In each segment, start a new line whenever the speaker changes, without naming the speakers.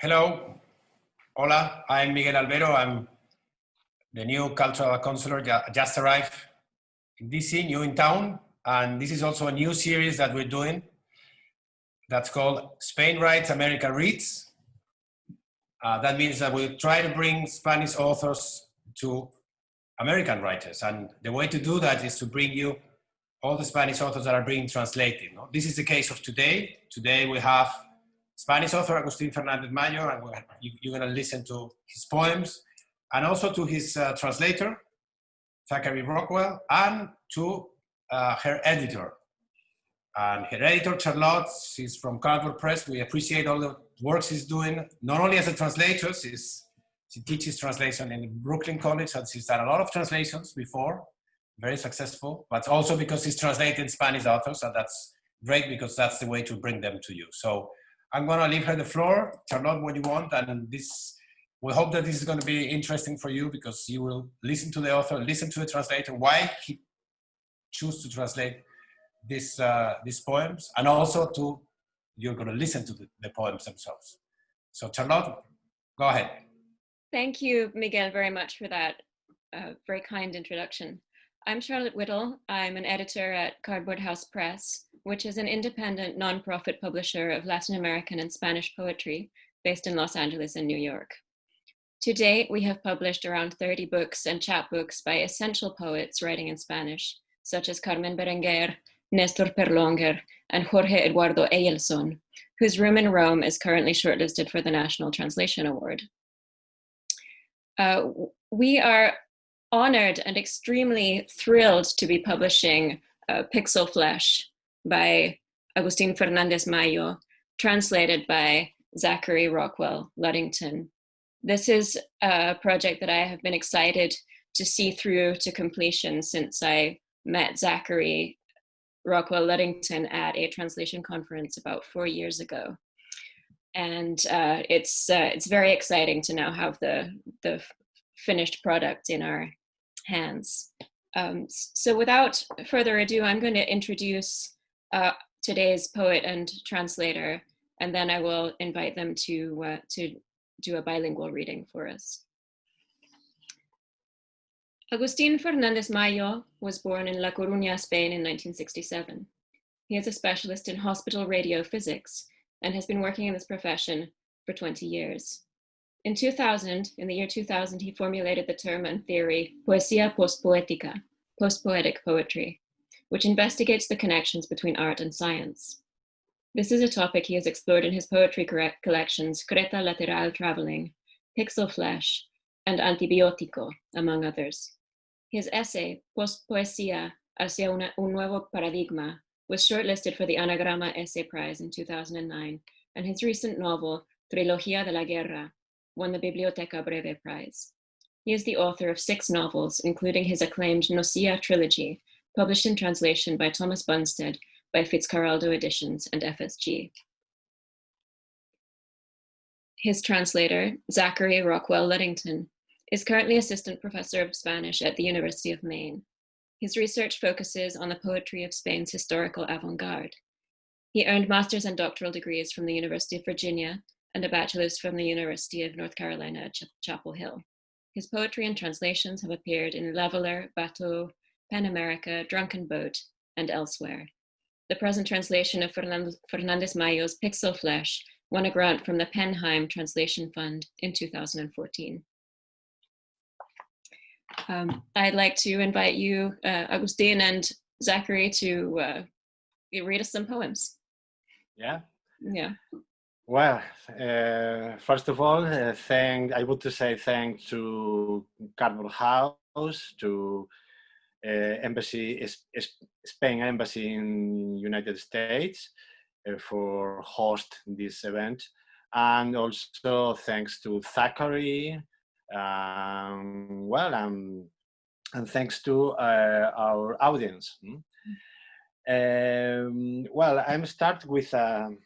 Hello, hola, I'm Miguel Albero. I'm the new cultural counselor, just arrived in DC, new in town. And this is also a new series that we're doing that's called Spain Writes, America Reads. That means that we try to bring Spanish authors to American writers. And the way to do that is to bring you all the Spanish authors that are being translated. No? This is the case of today. Today we have Spanish author Agustín Fernández Mallo, and you're going to listen to his poems, and also to his translator, Zachary Rockwell, and to her editor. And her editor, Charlotte, she's from Cardboard Press. We appreciate all the work she's doing, not only as a translator, she teaches translation in Brooklyn College, and she's done a lot of translations before, very successful, but also because she's translated Spanish authors, and that's great because that's the way to bring them to you. So I'm going to leave her the floor. Charlotte, what you want, and we hope that this is going to be interesting for you because you will listen to the author, listen to the translator, why he chose to translate these poems, and also you're going to listen to the poems themselves. So Charlotte, go ahead.
Thank you, Miguel, very much for that very kind introduction. I'm Charlotte Whittle. I'm an editor at Cardboard House Press, which is an independent nonprofit publisher of Latin American and Spanish poetry based in Los Angeles and New York. To date, we have published around 30 books and chapbooks by essential poets writing in Spanish, such as Carmen Berenguer, Néstor Perlonguer, and Jorge Eduardo Eyelson, whose Room in Rome is currently shortlisted for the National Translation Award. We are honored and extremely thrilled to be publishing Pixel Flesh by Agustín Fernández Mallo, translated by Zachary Rockwell Ludington. This is a project that I have been excited to see through to completion since I met Zachary Rockwell Ludington at a translation conference about 4 years ago. And it's very exciting to now have the finished product in our hands. So without further ado, I'm going to introduce today's poet and translator, and then I will invite them to do a bilingual reading for us. Agustín Fernández Mallo was born in La Coruña, Spain in 1967. He is a specialist in hospital radiophysics and has been working in this profession for 20 years. In the year 2000, he formulated the term and theory poesía postpoética, postpoetic poetry, which investigates the connections between art and science. This is a topic he has explored in his poetry collections Creta Lateral Travelling, Pixel Flesh, and Antibiótico, among others. His essay, Postpoesía, hacia, nuevo paradigma, was shortlisted for the Anagrama Essay Prize in 2009, and his recent novel, Trilogía de la guerra, won the Biblioteca Breve Prize. He is the author of 6 novels, including his acclaimed Nocilla Trilogy, published in translation by Thomas Bunstead by Fitzcarraldo Editions and FSG. His translator, Zachary Rockwell Ludington, is currently assistant professor of Spanish at the University of Maine. His research focuses on the poetry of Spain's historical avant-garde. He earned master's and doctoral degrees from the University of Virginia and a bachelor's from the University of North Carolina at Chapel Hill. His poetry and translations have appeared in Leveler, Bateau, Pen America, Drunken Boat, and elsewhere. The present translation of Fernández Mallo's Pixel Flesh won a grant from the Penheim Translation Fund in 2014. I'd like to invite you, Agustín and Zachary, to read us some poems.
Yeah.
Yeah.
Well, first of all, I want to say thanks to Cardboard House, to Spain Embassy in United States for host this event, and also thanks to Zachary, and thanks to our audience. Well, I'm start with a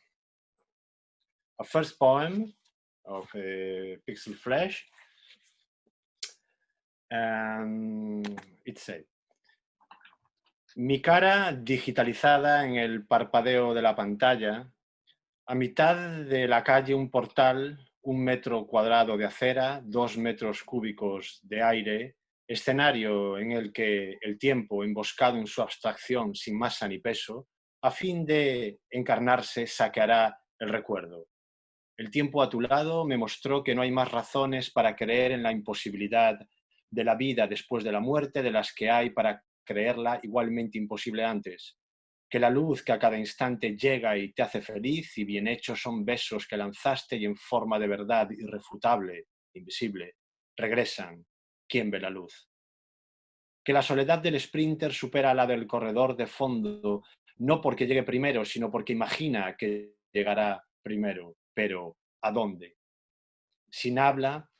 first poem of Pixel Flesh, and it says, mi cara digitalizada en el parpadeo de la pantalla, a mitad de la calle un portal 1 metro cuadrado de acera, 2 metros cúbicos de aire, escenario en el que el tiempo, emboscado en su abstracción sin masa ni peso, a fin de encarnarse, saqueará el recuerdo. El tiempo a tu lado me mostró que no hay más razones para creer en la imposibilidad de la vida después de la muerte de las que hay para creerla igualmente imposible antes. Que la luz que a cada instante llega y te hace feliz y bien hechos son besos que lanzaste y en forma de verdad irrefutable, invisible, regresan. ¿Quién ve la luz? Que la soledad del sprinter supera la del corredor de fondo, no porque llegue primero, sino porque imagina que llegará primero. Pero, ¿a dónde? Sin habla,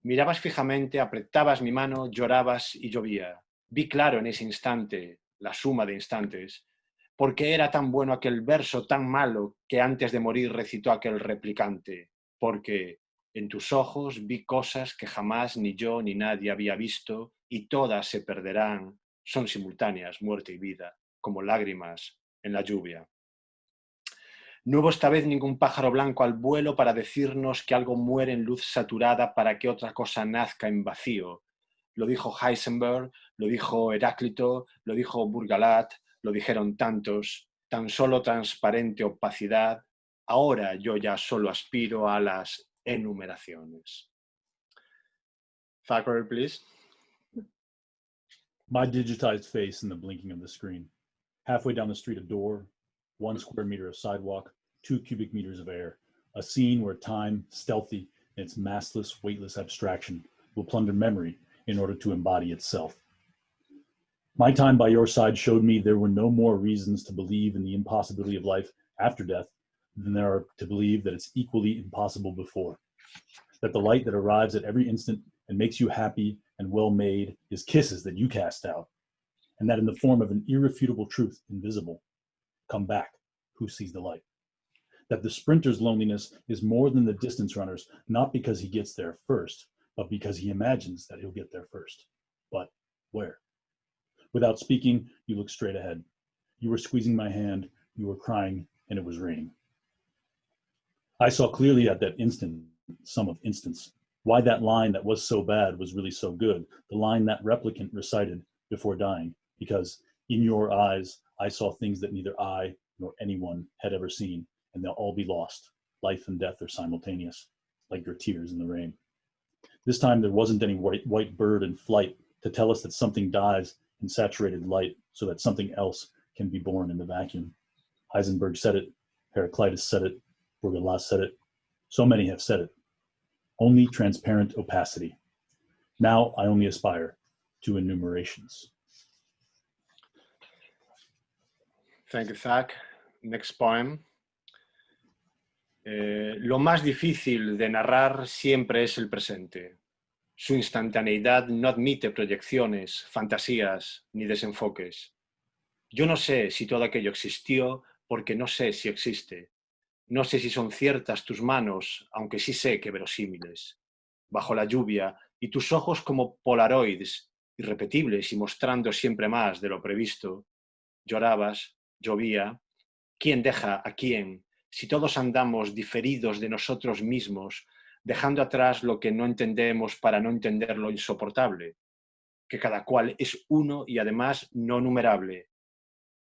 mirabas fijamente, apretabas mi mano, llorabas y llovía. Vi claro en ese instante, la suma de instantes, porque era tan bueno aquel verso tan malo que antes de morir recitó aquel replicante, porque en tus ojos vi cosas que jamás ni yo ni nadie había visto y todas se perderán, son simultáneas, muerte y vida, como lágrimas en la lluvia. No hubo esta vez ningún pájaro blanco al vuelo para decirnos que algo muere en luz saturada para que otra cosa nazca en vacío. Lo dijo Heisenberg, lo dijo Heráclito, lo dijo Burgalat, lo dijeron tantos, tan solo transparente opacidad. Ahora yo ya solo aspiro a las enumeraciones. Zachary, please.
My digitized face in the blinking of the screen. Halfway down the street, a door, 1 square meter of sidewalk, 2 cubic meters of air. A scene where time, stealthy in its massless, weightless abstraction, will plunder memory in order to embody itself. My time by your side showed me there were no more reasons to believe in the impossibility of life after death than there are to believe that it's equally impossible before. That the light that arrives at every instant and makes you happy and well-made is kisses that you cast out, and that in the form of an irrefutable truth, invisible, come back, who sees the light. That the sprinter's loneliness is more than the distance runner's, not because he gets there first, but because he imagines that he'll get there first. But where? Without speaking, you look straight ahead. You were squeezing my hand, you were crying, and it was raining. I saw clearly at that instant, sum of instants, why that line that was so bad was really so good, the line that replicant recited before dying, because in your eyes, I saw things that neither I nor anyone had ever seen, and they'll all be lost. Life and death are simultaneous, like your tears in the rain. This time there wasn't any white bird in flight to tell us that something dies in saturated light so that something else can be born in the vacuum. Heisenberg said it, Heraclitus said it, Burgos said it, so many have said it. Only transparent opacity. Now I only aspire to enumerations.
Thank you, Zach. Next poem. Lo más difícil de narrar siempre es el presente. Su instantaneidad no admite proyecciones, fantasías ni desenfoques. Yo no sé si todo aquello existió porque no sé si existe. No sé si son ciertas tus manos, aunque sí sé que verosímiles. Bajo la lluvia y tus ojos como polaroids, irrepetibles y mostrando siempre más de lo previsto. Llorabas, llovía. ¿Quién deja a quién? Si todos andamos diferidos de nosotros mismos, dejando atrás lo que no entendemos para no entender lo insoportable, que cada cual es uno y además no numerable,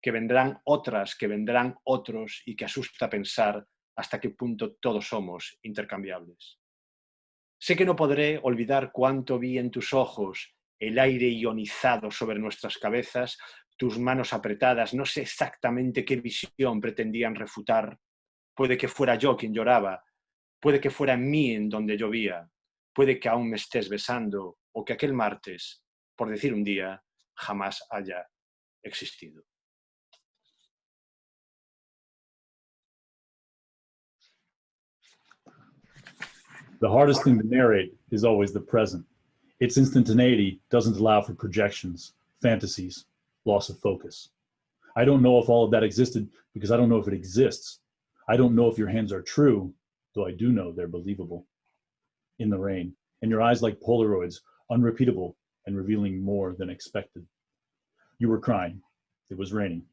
que vendrán otras, que vendrán otros y que asusta pensar hasta qué punto todos somos intercambiables. Sé que no podré olvidar cuánto vi en tus ojos, el aire ionizado sobre nuestras cabezas, tus manos apretadas, no sé exactamente qué visión pretendían refutar. Puede que fuera yo quien lloraba, puede que fuera en mí en donde llovía, puede que aún me estés besando o que aquel martes, por decir un día, jamás haya existido.
The hardest thing to narrate is always the present. Its instantaneity doesn't allow for projections, fantasies, loss of focus. I don't know if all of that existed because I don't know if it exists. I don't know if your hands are true, though I do know they're believable. In the rain, and your eyes like Polaroids, unrepeatable and revealing more than expected. You were crying. It was raining.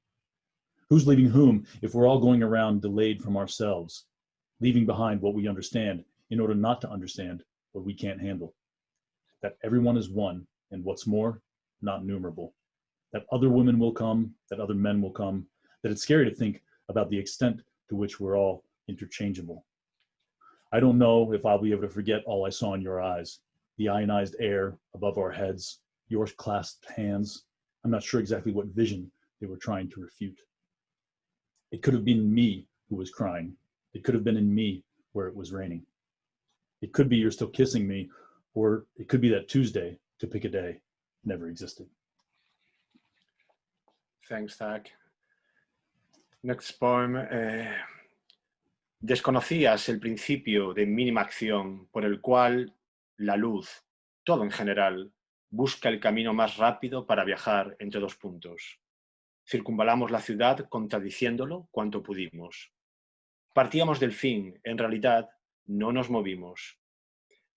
Who's leaving whom if we're all going around delayed from ourselves, leaving behind what we understand, in order not to understand what we can't handle. That everyone is one, and what's more, not numerable. That other women will come, that other men will come, that it's scary to think about the extent to which we're all interchangeable. I don't know if I'll be able to forget all I saw in your eyes, the ionized air above our heads, your clasped hands. I'm not sure exactly what vision they were trying to refute. It could have been me who was crying. It could have been in me where it was raining. It could be you're still kissing me, or it could be that Tuesday, to pick a day, never existed.
Thanks, Zach. Next poem. Desconocías el principio de mínima acción por el cual la luz, todo en general, busca el camino más rápido para viajar entre dos puntos. Circunvalamos la ciudad contradiciéndolo cuanto pudimos. Partíamos del fin, en realidad no nos movimos.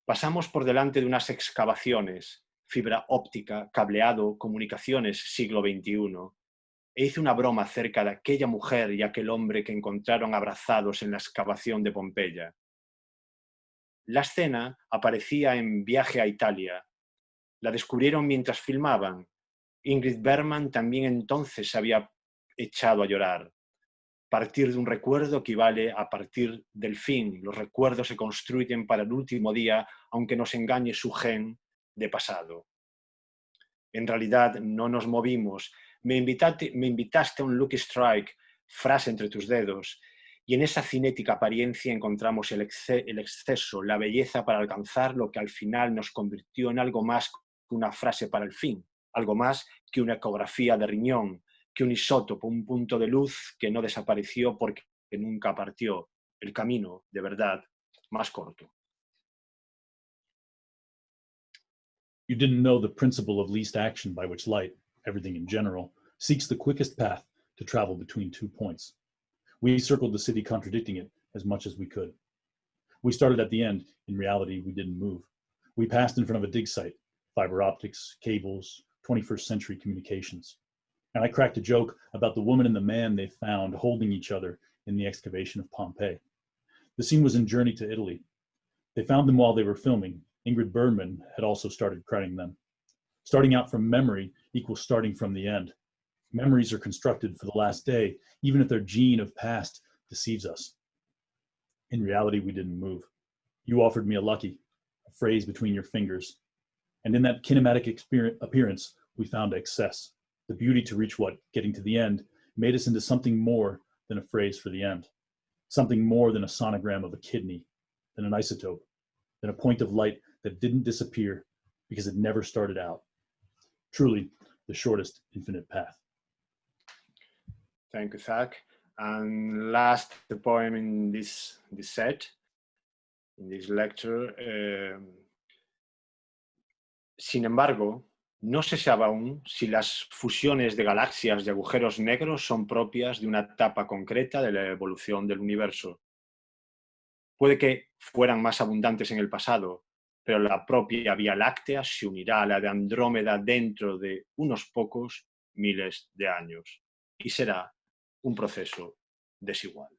Pasamos por delante de unas excavaciones, fibra óptica, cableado, comunicaciones, siglo XXI. E hice una broma acerca de aquella mujer y aquel hombre que encontraron abrazados en la excavación de Pompeya. La escena aparecía en Viaje a Italia. La descubrieron mientras filmaban. Ingrid Bergman también entonces se había echado a llorar. Partir de un recuerdo equivale a partir del fin. Los recuerdos se construyen para el último día, aunque nos engañe su gen de pasado. En realidad no nos movimos. Me invitaste a un Lucky Strike, frase entre tus dedos, y en esa cinética apariencia encontramos el exceso, la belleza para alcanzar lo que al final nos convirtió en algo más que una frase para el fin, algo más que una ecografía de riñón, que un isótopo, un punto de luz que no desapareció porque nunca partió, el camino, de verdad, más corto.
You didn't know the principle of least action by which light, everything in general, seeks the quickest path to travel between 2 points. We circled the city contradicting it as much as we could. We started at the end. In reality, we didn't move. We passed in front of a dig site, fiber optics, cables, 21st century communications. And I cracked a joke about the woman and the man they found holding each other in the excavation of Pompeii. The scene was in Journey to Italy. They found them while they were filming. Ingrid Bergman had also started crediting them. Starting out from memory equals starting from the end. Memories are constructed for the last day, even if their gene of past deceives us. In reality, we didn't move. You offered me a lucky, a phrase between your fingers. And in that kinematic appearance, we found excess. The beauty to reach what, getting to the end, made us into something more than a phrase for the end. Something more than a sonogram of a kidney, than an isotope, than a point of light that didn't disappear because it never started out. Truly, the shortest infinite path.
Thank you, Zach. And last poem in this set, in this lecture. Sin embargo, no se sabe aún si las fusiones de galaxias y agujeros negros son propias de una etapa concreta de la evolución del universo. Puede que fueran más abundantes en el pasado, pero la propia Vía Láctea se unirá a la de Andrómeda dentro de unos pocos miles de años y será un proceso desigual.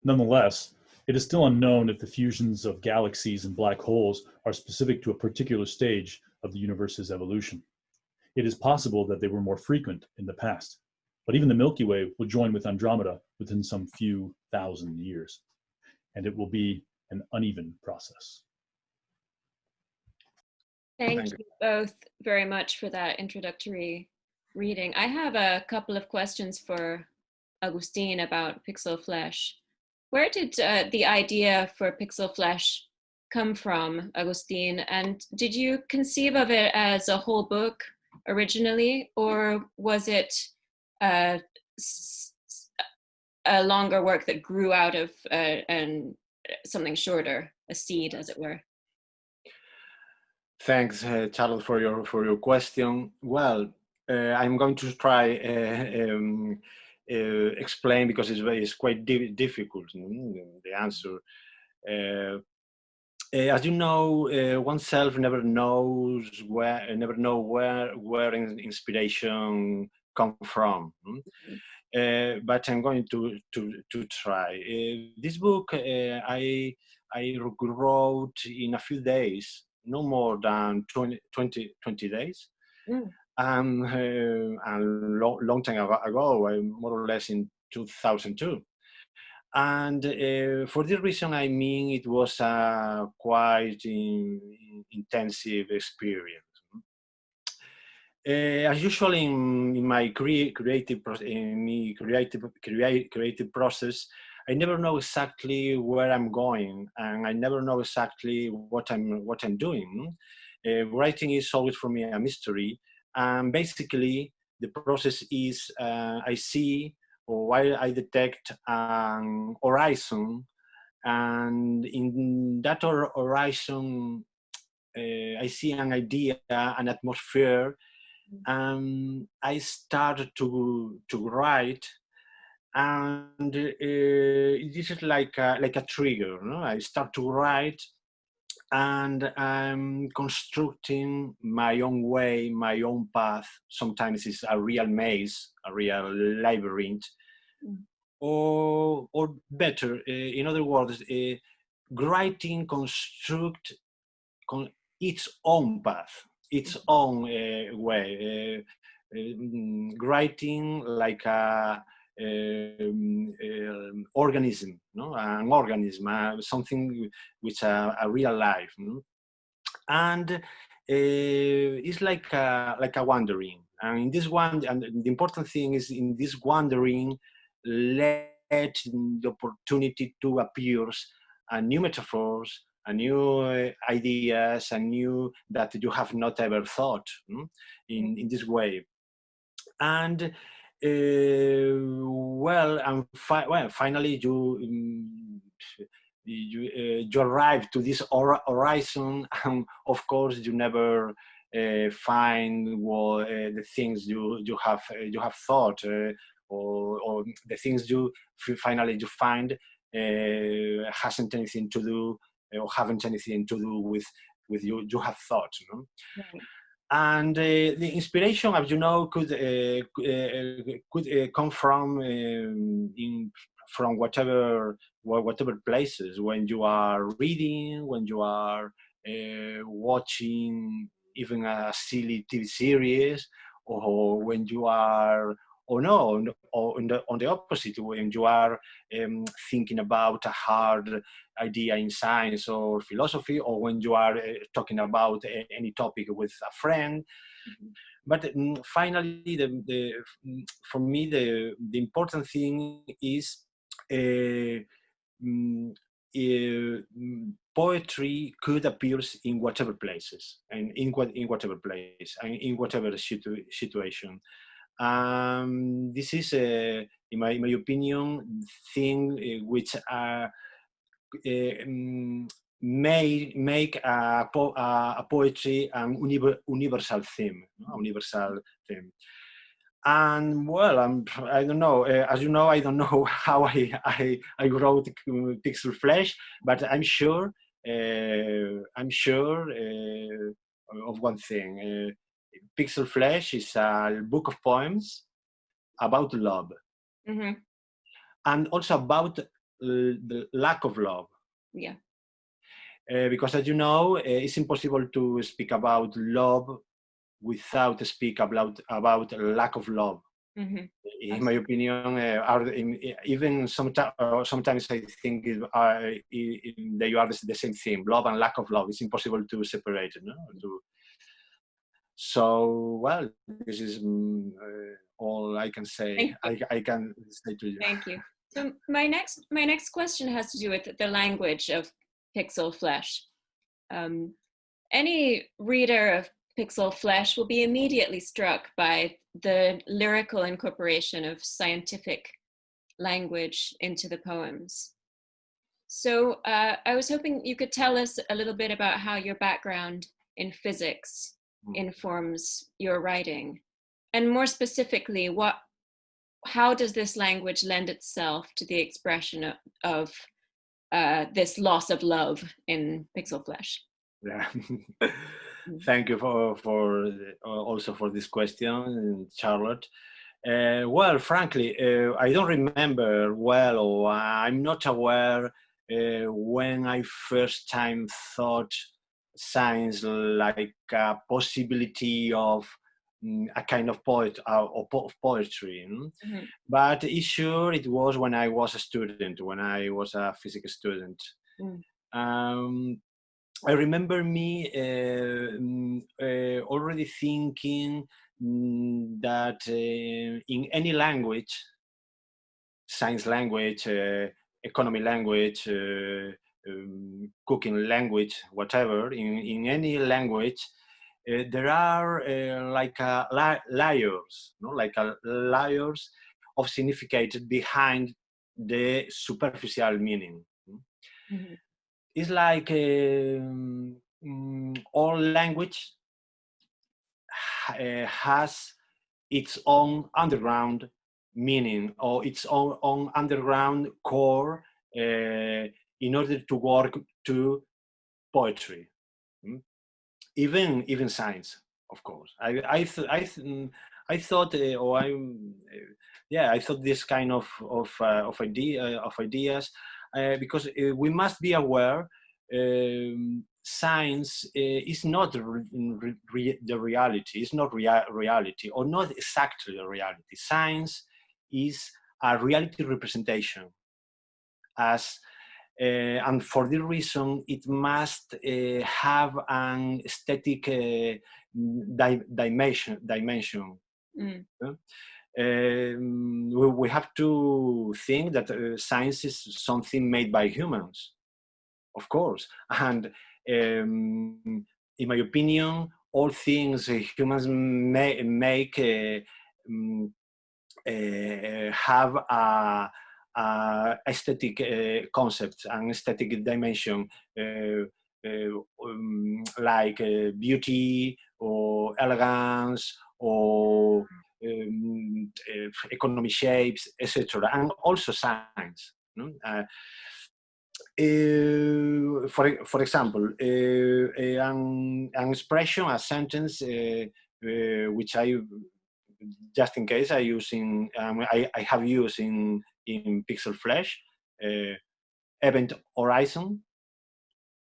Nonetheless, it is still unknown if the fusions of galaxies and black holes are specific to a particular stage of the universe's evolution. It is possible that they were more frequent in the past, but even the Milky Way will join with Andromeda within some few thousand years, and it will be an uneven process.
Thank you both very much for that introductory reading. I have a couple of questions for Agustín about Pixel Flesh. Where did the idea for Pixel Flesh come from, Agustín? And did you conceive of it as a whole book originally, or was it a longer work that grew out of something shorter, a seed, as it were?
Thanks, Charles, for your question. Well, I'm going to try explain because it's quite difficult, the answer. As you know, oneself never knows where inspiration comes from. but I'm going to try. This book I wrote in a few days, no more than 20 days. A long time ago, more or less in 2002. And for this reason, I mean, it was a quite intensive experience. As usual in my creative process, I never know exactly where I'm going, and I never know exactly what I'm doing. Writing is always for me a mystery, and basically the process is I see, or while I detect an horizon, and in that horizon I see an idea, an atmosphere, and I started to write, and this is like a trigger. No? I start to write, and I'm constructing my own way, my own path. Sometimes it's a real maze, a real labyrinth, or better, in other words, writing construct its own path, its own way, writing like a organism, no? An organism, something which a real life, no? And it's like a wandering. And in this one, and the important thing is in this wandering, let the opportunity to appear new metaphors, a new ideas, a new that you have not ever thought in this way. And finally you arrive to this horizon, and of course you never find the things you have thought, or the things you finally find hasn't anything to do, or haven't anything to do with you have thought, no?
Right.
And the inspiration, as you know, could come from whatever places. When you are reading, when you are watching even a silly TV series, or when you are, or no, or on the opposite, when you are thinking about a hard idea in science or philosophy, or when you are talking about any topic with a friend. But finally, for me, the important thing is poetry could appear in whatever places, and in whatever place, and in whatever situation. This is, in my opinion, thing which may make a poetry an universal theme, And well, I don't know. As you know, I don't know how I wrote Pixel Flesh, but I'm sure of one thing. Pixel Flesh is a book of poems about love, and also about the lack of love.
Yeah.
Because as you know, it's impossible to speak about love without speak about lack of love. In my opinion, even sometimes I think they are the same thing. Love and lack of love. It's impossible to separate. No? So, well, this is all I can say. I can say to you.
Thank you. So my next question has to do with the language of Pixel Flesh. Any reader of Pixel Flesh will be immediately struck by the lyrical incorporation of scientific language into the poems. So I was hoping you could tell us a little bit about how your background in physics informs your writing, and more specifically, how does this language lend itself to the expression of this loss of love in Pixel Flesh?
Yeah. Thank you for also for this question, Charlotte. Well, frankly, I don't remember well, or I'm not aware when I first time thought science like a possibility of a kind of poet or poetry.
Mhm.
But it's sure it was when I was a student, when I was a physics student. I remember me already thinking that in any language, science language, economy language, cooking language, whatever, in any language, there are like layers, no? Like layers of significance behind the superficial meaning.
Mhm.
It's like all language has its own underground meaning or its own underground core in order to work to poetry. Even science, of course. I thought, or I thought this kind of ideas because we must be aware. Science is not the reality. It's not reality, or not exactly the reality. Science is a reality representation, as and for this reason, it must have an aesthetic dimension. We have to think that science is something made by humans, of course, and in my opinion, all things humans make have a aesthetic concept and aesthetic dimension, like beauty or elegance or economic shapes, etc., and also science. For example, an expression, a sentence, which I, just in case, I use I have used in Pixel Flash, event horizon,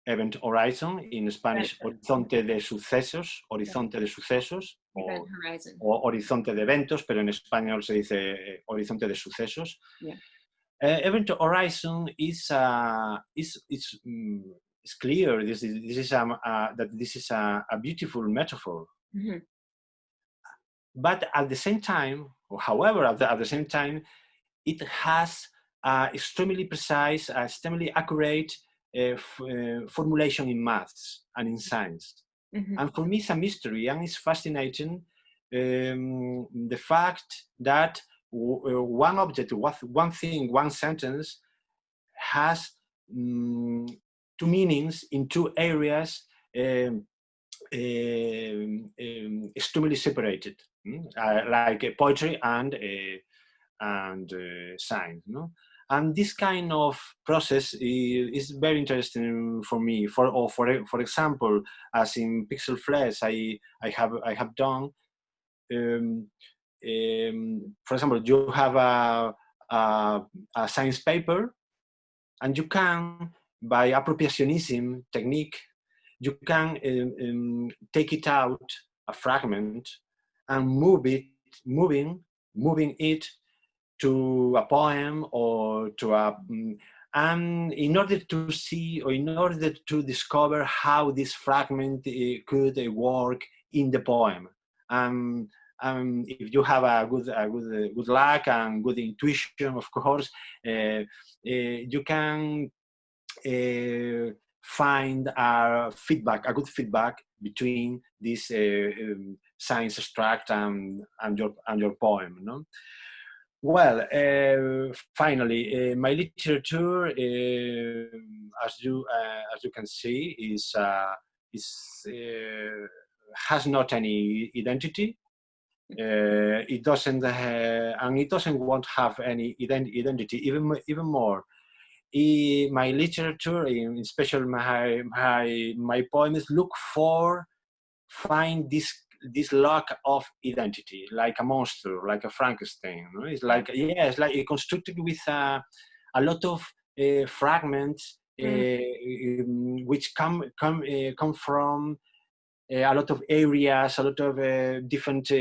in Spanish, horizonte de sucesos,
Event horizon.
o horizonte de eventos, pero en español se dice horizonte de sucesos.
Yeah.
Event horizon is clear. This is that this is a beautiful metaphor.
Mm-hmm.
But at the same time, or however, at the same time, it has extremely precise, extremely accurate formulation in maths and in science.
Mm-hmm.
And for me, it's a mystery, and it's fascinating the fact that one object, one thing, one sentence has two meanings in two areas extremely separated, like poetry and science. No? And this kind of process is very interesting for me. For example, as in Pixel Flash, I have done. For example, you have a science paper, and you can, by appropriationism technique, you can take it out, a fragment, and moving it to a poem or to a, and in order to see, or in order to discover how this fragment could work in the poem. If you have a good luck and good intuition, of course, you can find a good feedback between this science extract and your poem. No? Well, finally, my literature, as you can see, has not any identity. It doesn't, and it doesn't want to have any identity. Even more, my literature, in special my poems, find this this lack of identity, like a monster, like a Frankenstein. No? It's like, yeah, it's like constructed with a lot of fragments which come from a lot of areas, a lot of different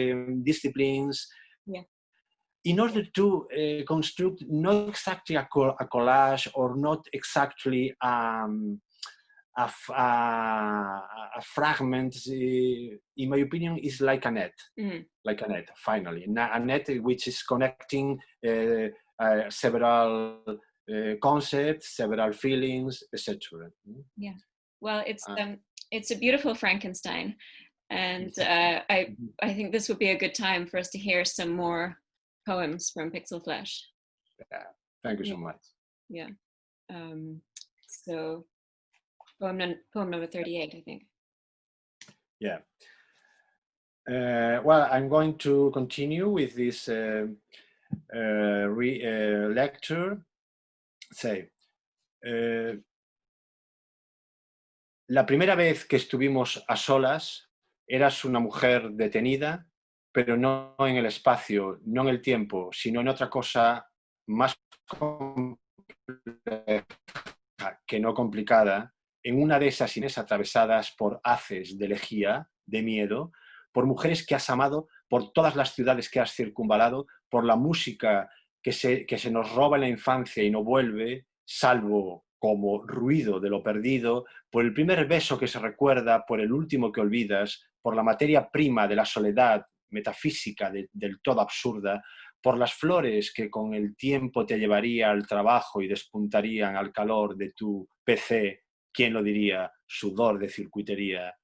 disciplines.
Yeah.
In order to construct not exactly a collage or not exactly a fragment, in my opinion, is like a net, like a net, finally. A net which is connecting several concepts, several feelings, etc.
Yeah, well, it's a beautiful Frankenstein. And I think this would be a good time for us to hear some more poems from Pixel Flesh.
Yeah, thank you so much.
Yeah. So poem number 38, I think.
Yeah. Well, I'm going to continue with this lecture. Say, la primera vez que estuvimos a solas, eras una mujer detenida, pero no en el espacio, no en el tiempo, sino en otra cosa más compleja que no complicada, en una de esas Inés atravesadas por haces de elegía, de miedo, por mujeres que has amado, por todas las ciudades que has circunvalado, por la música que se nos roba en la infancia y no vuelve, salvo como ruido de lo perdido, por el primer beso que se recuerda, por el último que olvidas, por la materia prima de la soledad metafísica del todo absurda, por las flores que con el tiempo te llevaría al trabajo y despuntarían al calor de tu PC, ¿quién lo diría? Sudor de circuitería.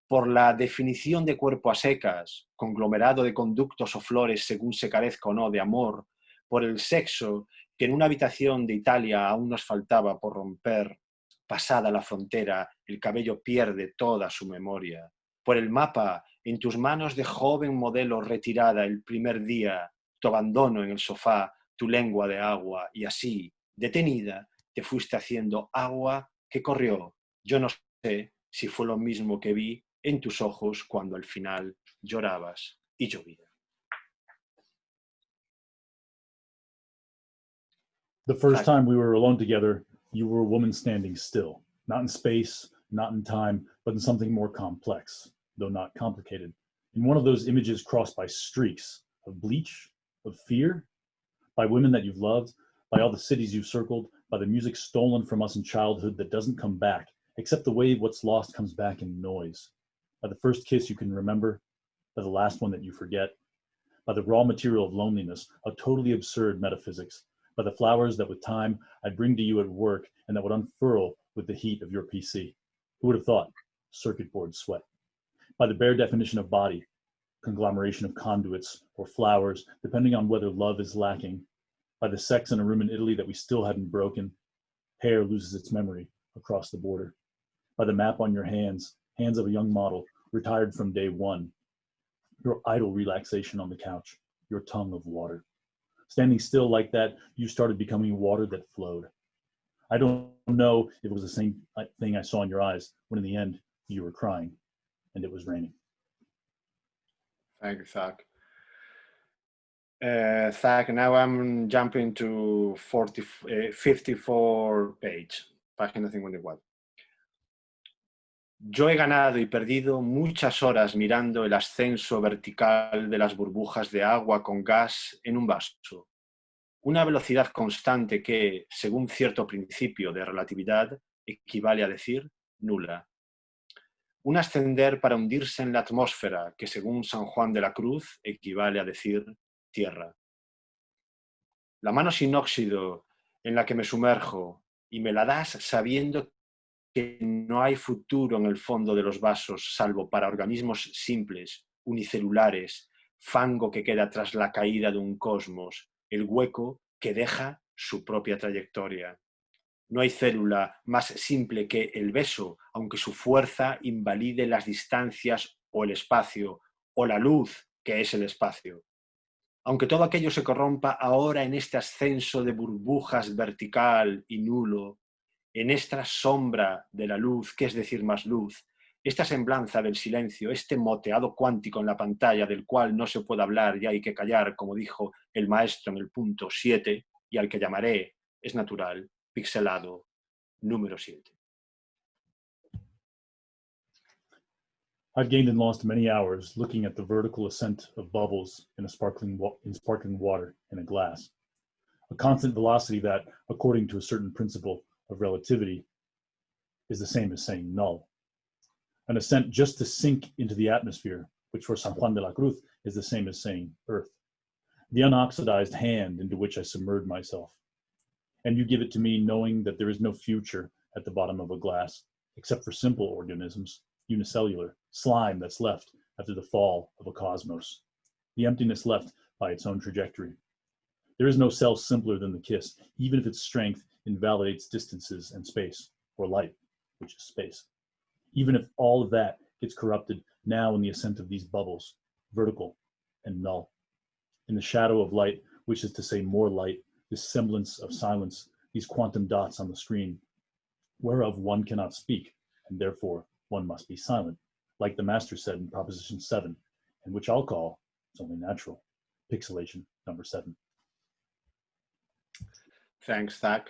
Por la definición de cuerpo a secas, conglomerado de conductos o flores según se carezca o no de amor, por el sexo que en una habitación de Italia aún nos faltaba por romper, pasada la frontera, el cabello pierde toda su memoria, por el mapa en tus manos de joven modelo retirada el primer día, tu abandono en el sofá, tu lengua de agua, y así, detenida, te fuiste haciendo agua que corrió. Yo no sé si fue lo mismo que vi en tus ojos cuando al final llorabas y llovía.
The first time we were alone together, you were a woman standing still, not in space, not in time, but in something more complex, though not complicated. In one of those images crossed by streaks of bleach, of fear, by women that you've loved, by all the cities you've circled, by the music stolen from us in childhood that doesn't come back, except the way what's lost comes back in noise. By the first kiss you can remember, by the last one that you forget, by the raw material of loneliness, a totally absurd metaphysics, by the flowers that with time I'd bring to you at work and that would unfurl with the heat of your PC. Who would have thought? Circuit board sweat. By the bare definition of body, conglomeration of conduits or flowers, depending on whether love is lacking. By the sex in a room in Italy that we still hadn't broken. Hair loses its memory across the border. By the map on your hands, hands of a young model, retired from day one. Your idle relaxation on the couch, your tongue of water. Standing still like that, you started becoming water that flowed. I don't know if it was the same thing I saw in your eyes when in the end you were crying and it was raining.
Thank you, Zach. Zach, now I'm jumping to 54 page, página 54. Yo he ganado y perdido muchas horas mirando el ascenso vertical de las burbujas de agua con gas en un vaso. Una velocidad constante que, según cierto principio de relatividad, equivale a decir nula. Un ascender para hundirse en la atmósfera que, según San Juan de la Cruz, equivale a decir tierra. La mano sin óxido en la que me sumerjo y me la das sabiendo que no hay futuro en el fondo de los vasos salvo para organismos simples, unicelulares, fango que queda tras la caída de un cosmos, el hueco que deja su propia trayectoria. No hay célula más simple que el beso, aunque su fuerza invalide las distancias o el espacio, o la luz que es el espacio. Aunque todo aquello se corrompa ahora en este ascenso de burbujas vertical y nulo, en esta sombra de la luz, que es decir más luz, esta semblanza del silencio, este moteado cuántico en la pantalla del cual no se puede hablar y hay que callar, como dijo el maestro en el punto 7, y al que llamaré, es natural, pixelado, número 7.
I've gained and lost many hours looking at the vertical ascent of bubbles in sparkling water in a glass, a constant velocity that, according to a certain principle of relativity, is the same as saying null. An ascent just to sink into the atmosphere, which for San Juan de la Cruz is the same as saying earth. The unoxidized hand into which I submerge myself. And you give it to me knowing that there is no future at the bottom of a glass, except for simple organisms, unicellular, slime that's left after the fall of a cosmos, the emptiness left by its own trajectory. There is no self simpler than the kiss, even if its strength invalidates distances and space, or light, which is space. Even if all of that gets corrupted now in the ascent of these bubbles, vertical and null. In the shadow of light, which is to say more light, this semblance of silence, these quantum dots on the screen, whereof one cannot speak, and therefore one must be silent, like the master said in Proposition 7, and which I'll call, it's only natural, pixelation number 7.
Thanks, Zach.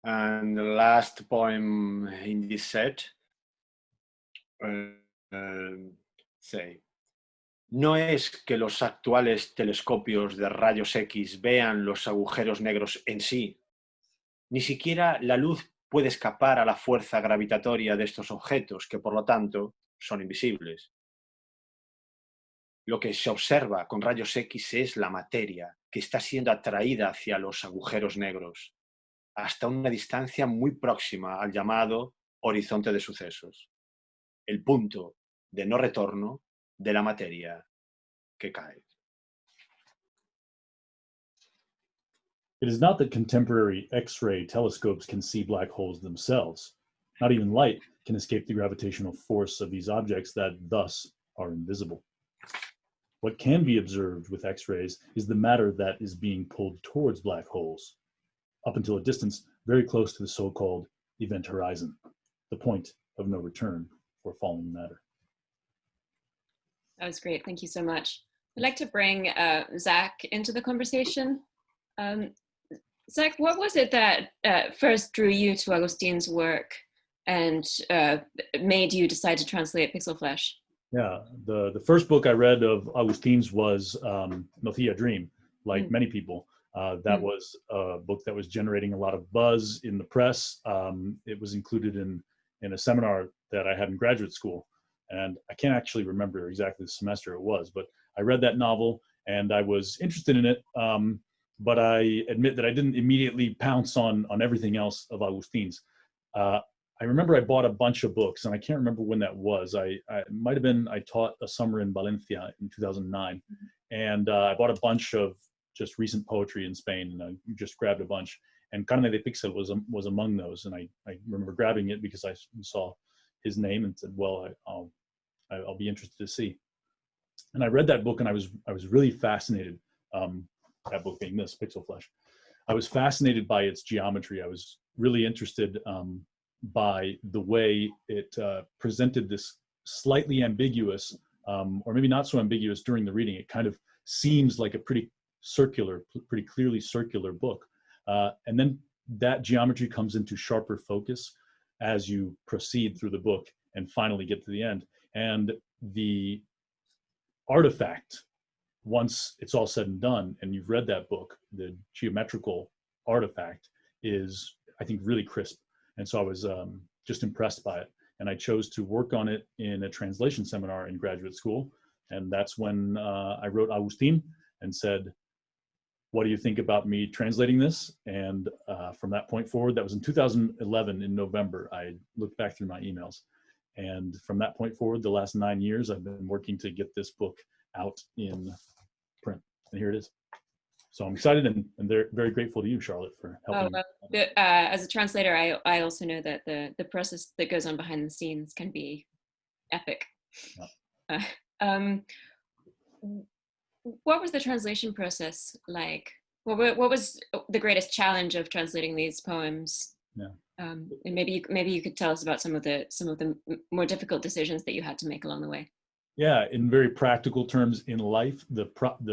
And the last poem in this set, say, no es que los actuales telescopios de rayos X vean los agujeros negros en sí, ni siquiera la luz puede escapar a la fuerza gravitatoria de estos objetos, que por lo tanto son invisibles. Lo que se observa con rayos X es la materia que está siendo atraída hacia los agujeros negros, hasta una distancia muy próxima al llamado horizonte de sucesos, el punto de no retorno de la materia que cae.
It is not that contemporary X-ray telescopes can see black holes themselves. Not even light can escape the gravitational force of these objects that thus are invisible. What can be observed with X-rays is the matter that is being pulled towards black holes, up until a distance very close to the so-called event horizon, the point of no return for falling matter.
That was great. Thank you so much. I'd like to bring Zach into the conversation. Zach, what was it that first drew you to Augustine's work and made you decide to translate Pixel Flesh?
Yeah, the first book I read of Augustine's was Nocilla Dream, like many people. That was a book that was generating a lot of buzz in the press. It was included in a seminar that I had in graduate school. And I can't actually remember exactly the semester it was, but I read that novel and I was interested in it. But I admit that I didn't immediately pounce on everything else of Augustine's. I remember I bought a bunch of books, and I can't remember when that was. I might have been, I taught a summer in Valencia in 2009, and I bought a bunch of just recent poetry in Spain, and I just grabbed a bunch. And Carne de Pixel was among those, and I remember grabbing it because I saw his name and said, well, I'll be interested to see. And I read that book, and I was really fascinated. That book being this, Pixel Flesh. I was fascinated by its geometry. I was really interested by the way it presented this slightly ambiguous, or maybe not so ambiguous during the reading. It kind of seems like a pretty clearly circular book. And then that geometry comes into sharper focus as you proceed through the book and finally get to the end. And the artifact, once it's all said and done and you've read that book, the geometrical artifact is, I think, really crisp. And so I was just impressed by it. And I chose to work on it in a translation seminar in graduate school. And that's when I wrote Agustín and said, what do you think about me translating this? And from that point forward, that was in 2011 in November, I looked back through my emails. And from that point forward, the last 9 years, I've been working to get this book out in print. And here it is. So I'm excited and they're very grateful to you, Charlotte, for helping.
As a translator, I also know that the process that goes on behind the scenes can be epic. Yeah. What was the translation process like? What was the greatest challenge of translating these poems?
Yeah.
And maybe you could tell us about some of the more difficult decisions that you had to make along the way.
Yeah, in very practical terms in life, the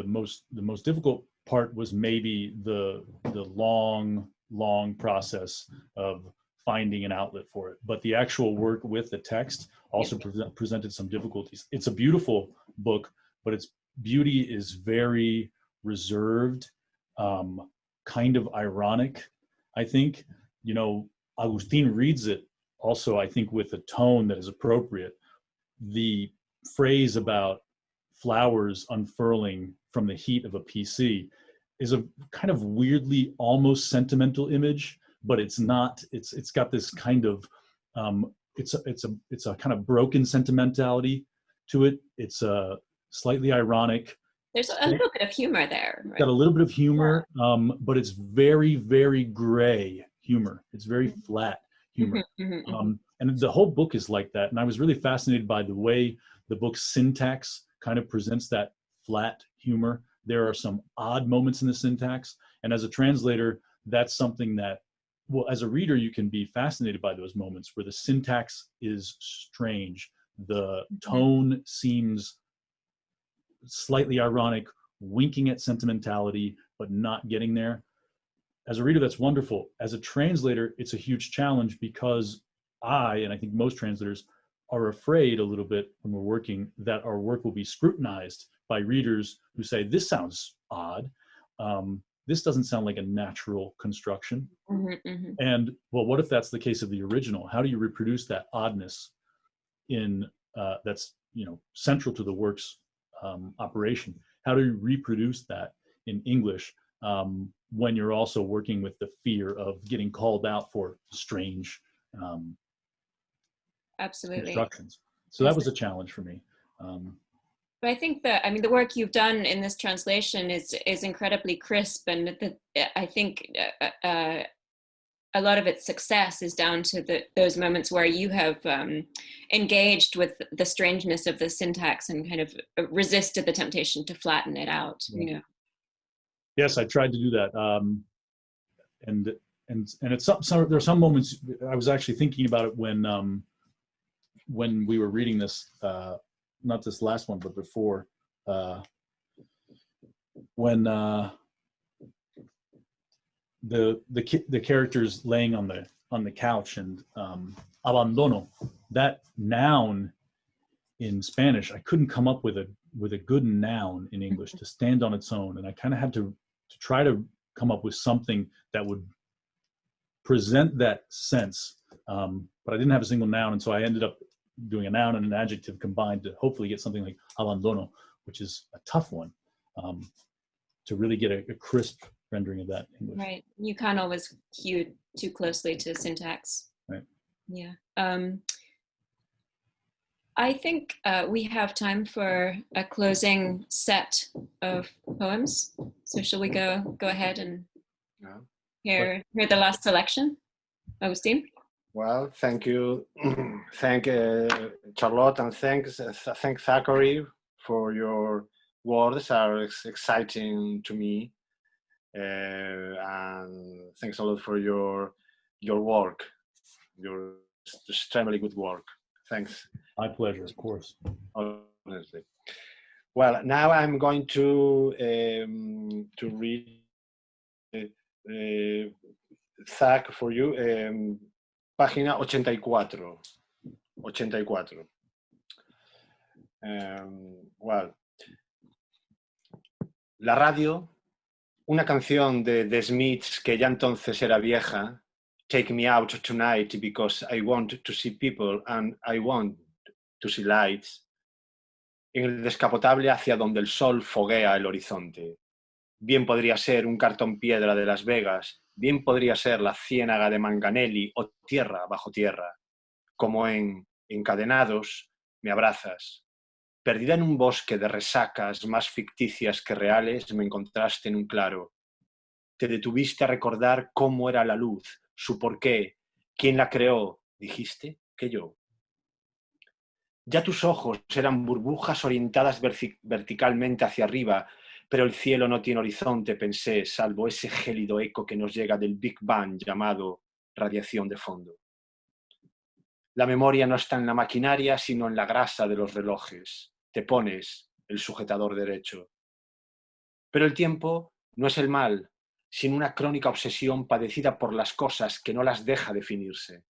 most difficult part was maybe the long process of finding an outlet for it. But the actual work with the text also presented some difficulties. It's a beautiful book, but its beauty is very reserved, kind of ironic, I think. You know, Agustín reads it also, I think, with a tone that is appropriate. The phrase about flowers unfurling from the heat of a PC is a kind of weirdly almost sentimental image, but it's not. It's got this kind of it's a kind of broken sentimentality to it. It's slightly ironic.
There's a little bit of humor there. Right?
Got a little bit of humor, but it's very, very gray humor. It's very flat humor. And the whole book is like that. And I was really fascinated by the way the book's syntax kind of presents that flat humor. There are some odd moments in the syntax. And as a translator, that's something that, well, as a reader, you can be fascinated by those moments where the syntax is strange. The tone seems slightly ironic, winking at sentimentality, but not getting there. As a reader, that's wonderful. As a translator, it's a huge challenge because and I think most translators, are afraid a little bit when we're working that our work will be scrutinized by readers who say, this sounds odd. This doesn't sound like a natural construction. And well, what if that's the case of the original? How do you reproduce that oddness in that's, you know, central to the work's operation? How do you reproduce that in English when you're also working with the fear of getting called out for strange constructions? So that was a challenge for me.
But I think that, I mean, the work you've done in this translation is incredibly crisp, and I think a lot of its success is down to those moments where you have engaged with the strangeness of the syntax and kind of resisted the temptation to flatten it out. You know.
Yes, I tried to do that, and it's there are some moments. I was actually thinking about it when we were reading this. Not this last one, but before, when the character's laying on the couch and abandono, that noun in Spanish, I couldn't come up with a good noun in English to stand on its own, and I kind of had to try to come up with something that would present that sense, but I didn't have a single noun, and so I ended up doing a noun and an adjective combined to hopefully get something like abandono, which is a tough one to really get a crisp rendering of that English.
Right. You can't always hew too closely to syntax.
Right.
Yeah. I think we have time for a closing set of poems. So shall we go ahead and hear the last selection? Agustín?
Well, thank you. Thank Charlotte, and thank Zachary for your words. Are exciting to me, and thanks a lot for your work, your extremely good work. Thanks.
My pleasure, of course.
Honestly. Well, now I'm going to read Zach for you. Página 84. Well, la radio, una canción de The Smiths que ya entonces era vieja. Take me out tonight because I want to see people and I want to see lights. En el descapotable hacia donde el sol foguea el horizonte. Bien podría ser un cartón piedra de Las Vegas, bien podría ser la ciénaga de Manganelli o tierra bajo tierra. Como en Encadenados, me abrazas. Perdida en un bosque de resacas más ficticias que reales, me encontraste en un claro. Te detuviste a recordar cómo era la luz, su porqué, quién la creó. Dijiste que yo. Ya tus ojos eran burbujas orientadas verticalmente hacia arriba, pero el cielo no tiene horizonte, pensé, salvo ese gélido eco que nos llega del Big Bang llamado radiación de fondo. La memoria no está en la maquinaria, sino en la grasa de los relojes. Te pones el sujetador derecho. Pero el tiempo no es el mal, sino una crónica obsesión padecida por las cosas que no las deja definirse.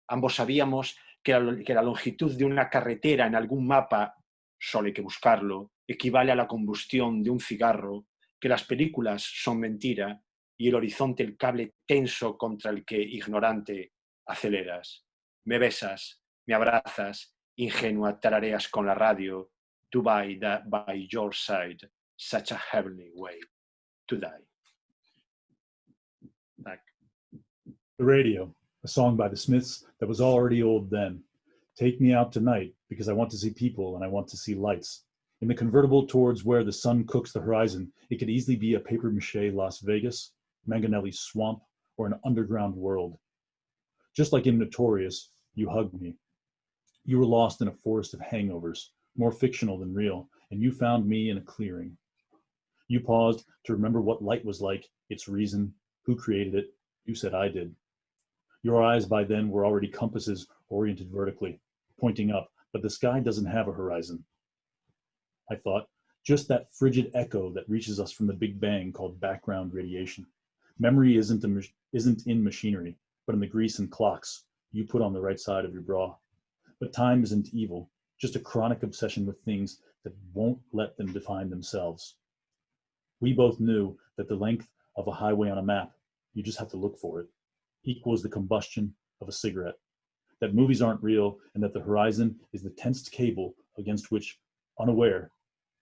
Ambos sabíamos que la longitud de una carretera en algún mapa, solo hay que buscarlo, equivale a la combustión de un cigarro, que las películas son mentira y el horizonte el cable tenso contra el que, ignorante, aceleras. Me besas, me abrazas, ingenua tarareas con la radio, to by your side, such a heavenly way to die. Back.
The Radio, a song by the Smiths that was already old then. Take me out tonight because I want to see people and I want to see lights. In the convertible towards where the sun cooks the horizon, it could easily be a papier-mâché Las Vegas, Manganelli's swamp, or an underground world. Just like in Notorious, you hugged me. You were lost in a forest of hangovers, more fictional than real, and you found me in a clearing. You paused to remember what light was like, its reason, who created it. You said I did. Your eyes by then were already compasses oriented vertically, pointing up, but the sky doesn't have a horizon. I thought, just that frigid echo that reaches us from the Big Bang called background radiation. Memory isn't in machinery, but in the grease and clocks you put on the right side of your bra. But time isn't evil, just a chronic obsession with things that won't let them define themselves. We both knew that the length of a highway on a map, you just have to look for it, equals the combustion of a cigarette. That movies aren't real and that the horizon is the tensed cable against which, unaware,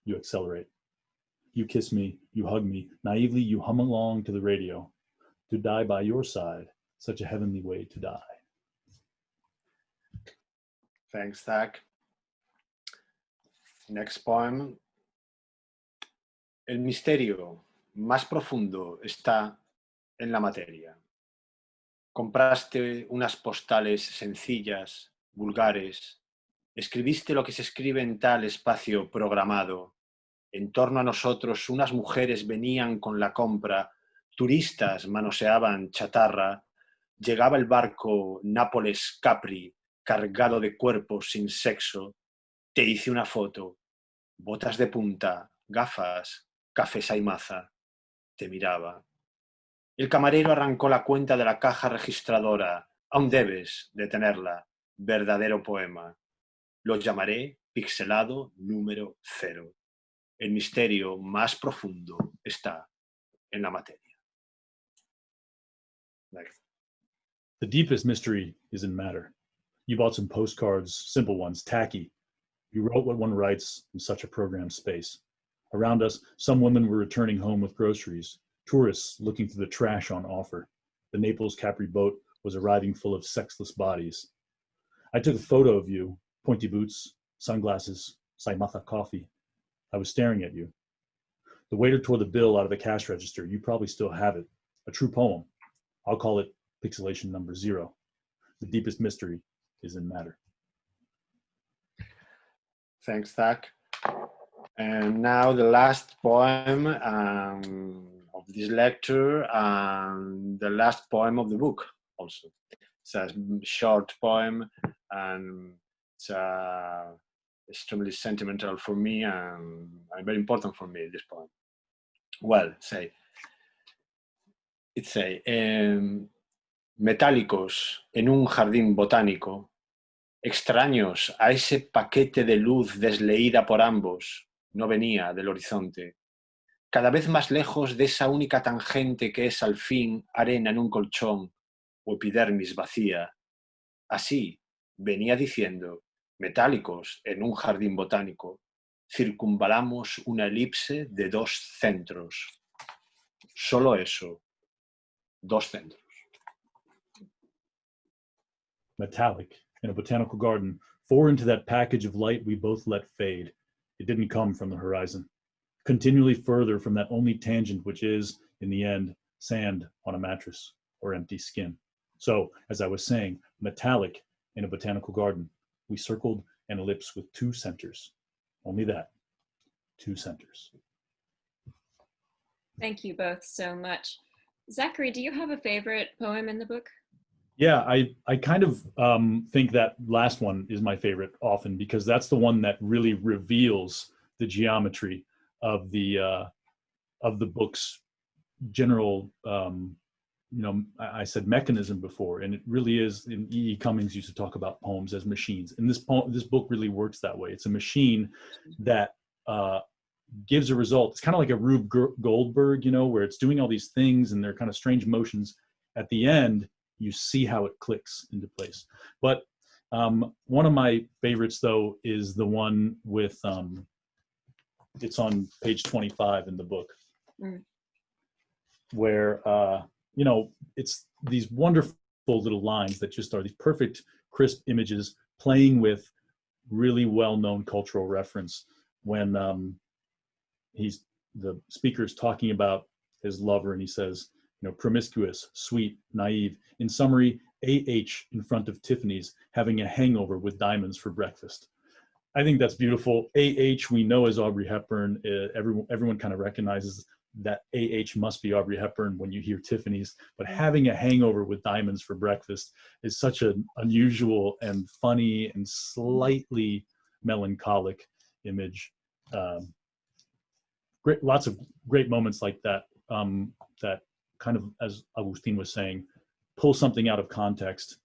you accelerate. You kiss me, you hug me, naively you hum along to the radio. To die by your side, such a heavenly way to die.
Thanks, Zach. Next poem. El misterio más profundo está en la materia. Compraste unas postales sencillas, vulgares. Escribiste lo que se escribe en tal espacio programado. En torno a nosotros unas mujeres venían con la compra, turistas manoseaban chatarra, llegaba el barco Nápoles-Capri cargado de cuerpos sin sexo. Te hice una foto, botas de punta, gafas, café Saimaza. Te miraba. El camarero arrancó la cuenta de la caja registradora. Aún debes de tenerla. Verdadero poema. Lo llamaré pixelado número 0. El misterio más profundo está en la materia. Next.
The deepest mystery is in matter. You bought some postcards, simple ones, tacky. You wrote what one writes in such a programmed space. Around us, some women were returning home with groceries, tourists looking through the trash on offer. The Naples Capri boat was arriving full of sexless bodies. I took a photo of you, pointy boots, sunglasses, Saimaza coffee. I was staring at you. The waiter tore the bill out of the cash register. You probably still have it. A true poem. I'll call it pixelation number 0. The deepest mystery is in matter.
Thanks, Zach. And now the last poem of this lecture and the last poem of the book also. It's a short poem and it's extremely sentimental for me and very important for me, this poem. Well, metálicos en un jardín botánico, extraños a ese paquete de luz desleída por ambos, no venía del horizonte, cada vez más lejos de esa única tangente que es al fin arena en un colchón o epidermis vacía. Así venía diciendo, metálicos en un jardín botánico, circunvalamos una elipse de 2 centros. Solo eso, 2 centros.
Metallic in a botanical garden, 4 into that package of light we both let fade. It didn't come from the horizon. Continually further from that only tangent which is, in the end, sand on a mattress or empty skin. So, as I was saying, metallic in a botanical garden, we circled an ellipse with 2 centers. Only that, 2 centers.
Thank you both so much. Zachary, do you have a favorite poem in the book?
Yeah, I kind of think that last one is my favorite often, because that's the one that really reveals the geometry of the book's general, I said mechanism before, and it really is. And E. E. Cummings used to talk about poems as machines, and this book really works that way. It's a machine that gives a result. It's kind of like a Rube Goldberg, where it's doing all these things and they're kind of strange motions. At the end, you see how it clicks into place. But one of my favorites, though, is the one with, it's on page 25 in the book, where, it's these wonderful little lines that just are these perfect, crisp images playing with really well-known cultural reference when the speaker's talking about his lover, and he says, promiscuous, sweet, naive. In summary, A.H. in front of Tiffany's having a hangover with diamonds for breakfast. I think that's beautiful. A.H. we know is Audrey Hepburn. Everyone kind of recognizes that A.H. must be Audrey Hepburn when you hear Tiffany's, but having a hangover with diamonds for breakfast is such an unusual and funny and slightly melancholic image. Lots of great moments like that, that kind of, as Agustín was saying, pull something out of context,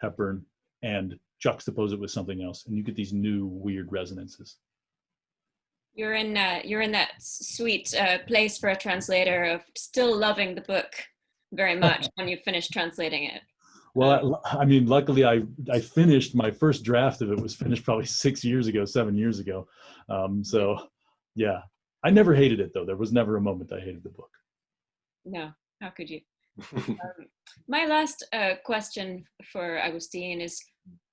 Hepburn, and juxtapose it with something else, and you get these new weird resonances.
You're in that sweet place for a translator of still loving the book very much when you finish translating it.
Well, I mean, luckily I finished my first draft of it, was finished probably 7 years ago. So yeah, I never hated it though. There was never a moment I hated the book.
No, how could you? My last question for Agustín is,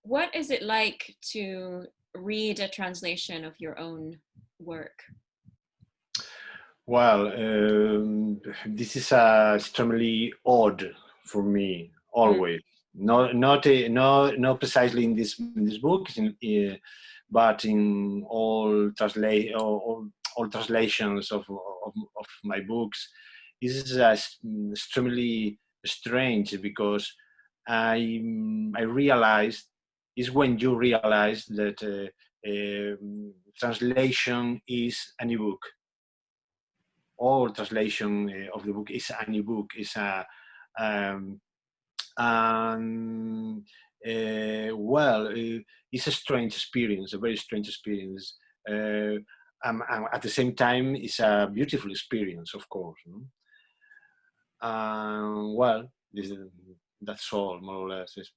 what is it like to read a translation of your own work?
Well, this is extremely odd for me, always. Not precisely in this book, but in all translations of my books. This is extremely strange, because I realized, is when you realize that translation is a new book. All translation of the book is a new book. It's it's a strange experience, a very strange experience. At the same time, it's a beautiful experience, of course. That's all, more or less. It's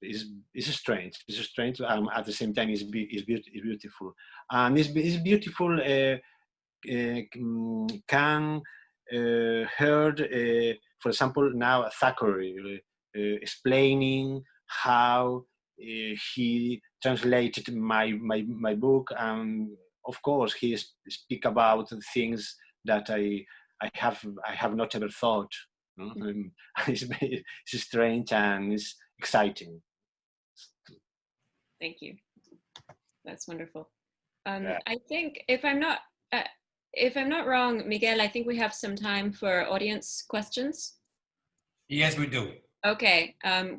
strange. It's strange. At the same time, it's beautiful, and it's beautiful. Can heard, for example, now Zachary explaining how he translated my book, and of course he speak about things that I have not ever thought. It's strange and it's exciting.
Thank you. That's wonderful. I think if I'm not wrong, Miguel, I think we have some time for audience questions.
Yes, we do.
Okay. I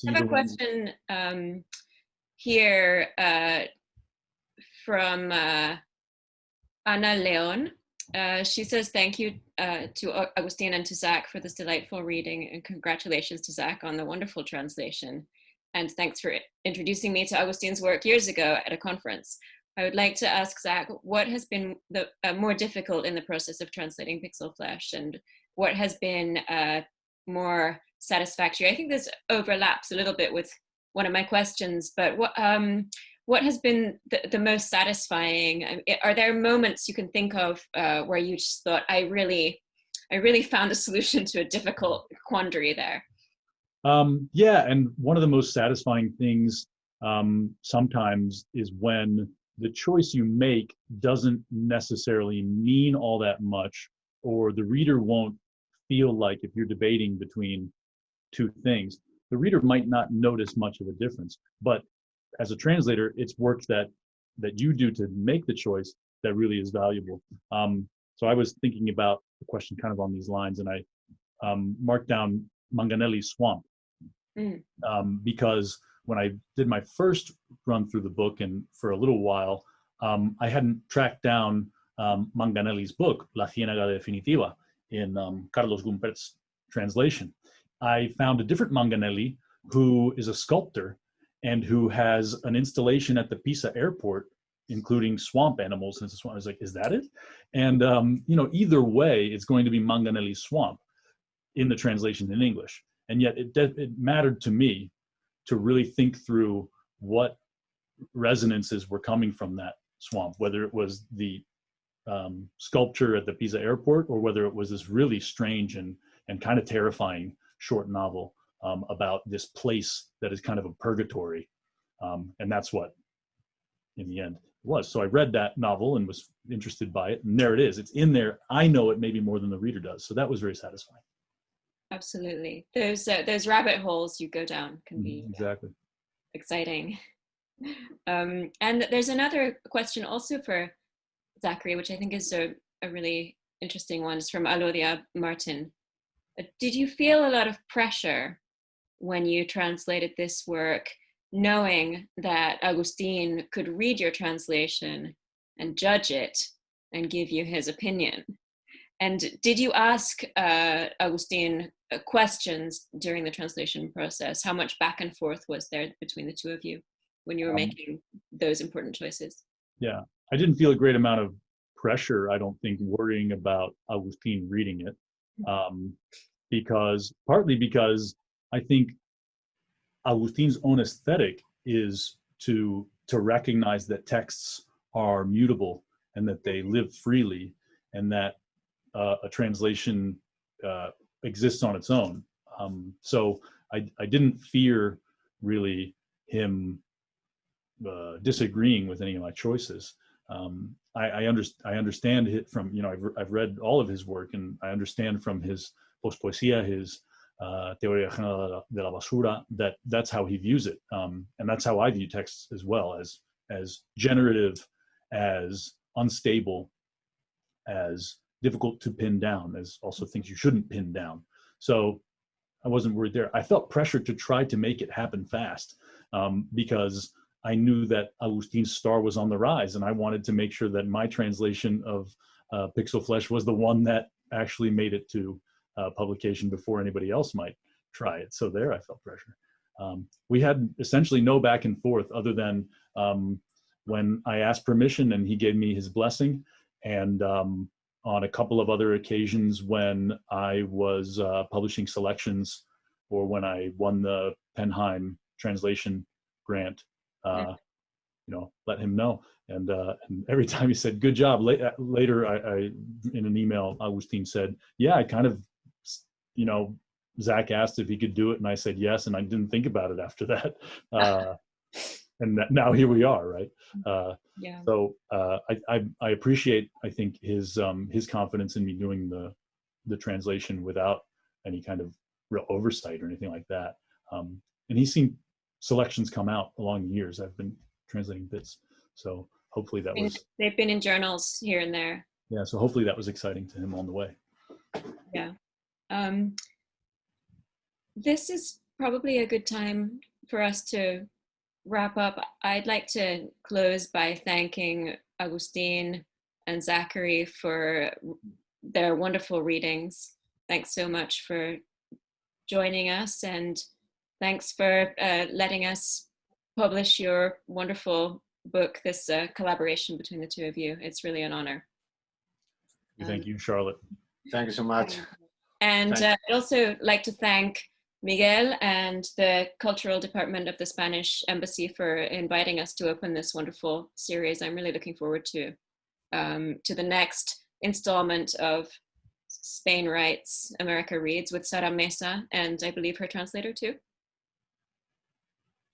have a question here from Ana Leon. She says, thank you to Agustín and to Zach for this delightful reading, and congratulations to Zach on the wonderful translation. And thanks for introducing me to Agustín's work years ago at a conference. I would like to ask Zach, what has been the more difficult in the process of translating Pixel Flesh, and what has been more satisfactory? I think this overlaps a little bit with one of my questions, but what has been the most satisfying? Are there moments you can think of where you just thought, I really found a solution to a difficult quandary there?
Yeah, and one of the most satisfying things sometimes is when the choice you make doesn't necessarily mean all that much, or the reader won't feel like, if you're debating between two things, the reader might not notice much of a difference. But as a translator, it's work that you do to make the choice that really is valuable. So I was thinking about the question kind of on these lines, and I marked down Manganelli's Swamp, Because when I did my first run through the book, and for a little while, I hadn't tracked down Manganelli's book, La Ciénaga Definitiva, in Carlos Gumpert's translation. I found a different Manganelli who is a sculptor and who has an installation at the Pisa airport, including swamp animals. And I was like, is that it? And, you know, either way, it's going to be Manganelli's Swamp in the translation in English. And yet it mattered to me to really think through what resonances were coming from that swamp, whether it was the sculpture at the Pisa airport, or whether it was this really strange and kind of terrifying short novel about this place that is kind of a purgatory. And that's what, in the end, it was. So I read that novel and was interested by it. And there it is. It's in there. I know it maybe more than the reader does. So that was very satisfying.
Absolutely. Those rabbit holes you go down can be
exactly
exciting. And there's another question also for Zachary, which I think is a really interesting one. It's from Alodia Martin. Did you feel a lot of pressure when you translated this work, knowing that Agustín could read your translation and judge it and give you his opinion? And did you ask Agustín questions during the translation process? How much back and forth was there between the two of you when you were making those important choices?
Yeah, I didn't feel a great amount of pressure, I don't think, worrying about Agustín reading it, partly because I think Agustín's own aesthetic is to recognize that texts are mutable and that they live freely, and that a translation exists on its own. So I didn't fear really him disagreeing with any of my choices. I understand it from, you know, I've read all of his work, and I understand from his postpoesía, his Teoría General de la Basura, that's how he views it. And that's how I view texts as well, as generative, as unstable, as difficult to pin down, as also things you shouldn't pin down. So I wasn't worried there. I felt pressure to try to make it happen fast, because I knew that Agustín's star was on the rise, and I wanted to make sure that my translation of Pixel Flesh was the one that actually made it to publication before anybody else might try it. So there I felt pressure. We had essentially no back and forth, other than when I asked permission and he gave me his blessing, and on a couple of other occasions when I was publishing selections, or when I won the Penheim translation grant, you know, let him know. And every time he said, good job. Later, I in an email, Agustín said, yeah, I kind of, you know, Zach asked if he could do it, and I said yes, and I didn't think about it after that. And now here we are, right?
Yeah.
So I appreciate, I think, his confidence in me doing the translation without any kind of real oversight or anything like that. And he's seen selections come out along the years. I've been translating bits, so hopefully that was.
They've been in journals here and there.
Yeah, so hopefully that was exciting to him on the way.
Yeah. This is probably a good time for us to wrap up. I'd like to close by thanking Agustín and Zachary for their wonderful readings. Thanks so much for joining us, and thanks for letting us publish your wonderful book, this collaboration between the two of you. It's really an honor.
Thank you, Charlotte.
Thank you so much.
And I'd also like to thank Miguel and the Cultural Department of the Spanish Embassy for inviting us to open this wonderful series. I'm really looking forward to the next installment of Spain Writes, America Reads with Sara Mesa, and I believe her translator too.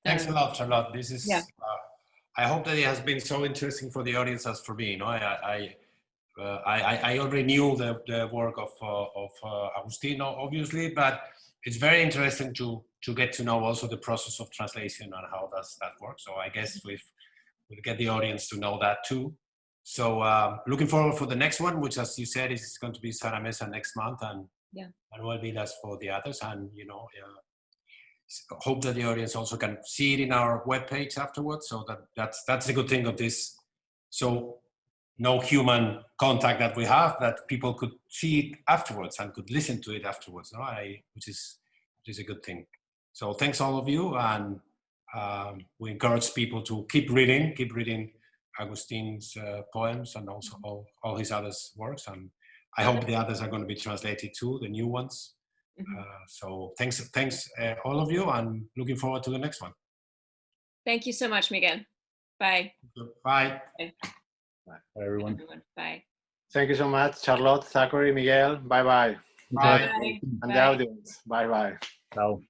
Thanks a lot, Charlotte. This is,
yeah.
I hope that it has been so interesting for the audience as for me. You know, I already knew the work of Agustín, obviously, but it's very interesting to get to know also the process of translation and how does that work. So I guess we'll get the audience to know that too. So looking forward for the next one, which, as you said, is going to be Sara Mesa next month, and Manuel Vilas for the others. And you know, hope that the audience also can see it in our webpage afterwards. So that's the good thing of this. So no human contact that we have, that people could see it afterwards and could listen to it afterwards, no? Which is a good thing. So thanks all of you, and we encourage people to keep reading Augustine's poems and also all his other works, and I hope the others are going to be translated too, the new ones. So thanks all of you, and looking forward to the next one.
Thank you so much, Miguel. Bye.
Bye.
Bye.
Bye, everyone.
Bye.
Thank you so much, Charlotte, Zachary, Miguel. Bye-bye.
Bye.
Bye.
And the audience. Bye-bye.
Ciao.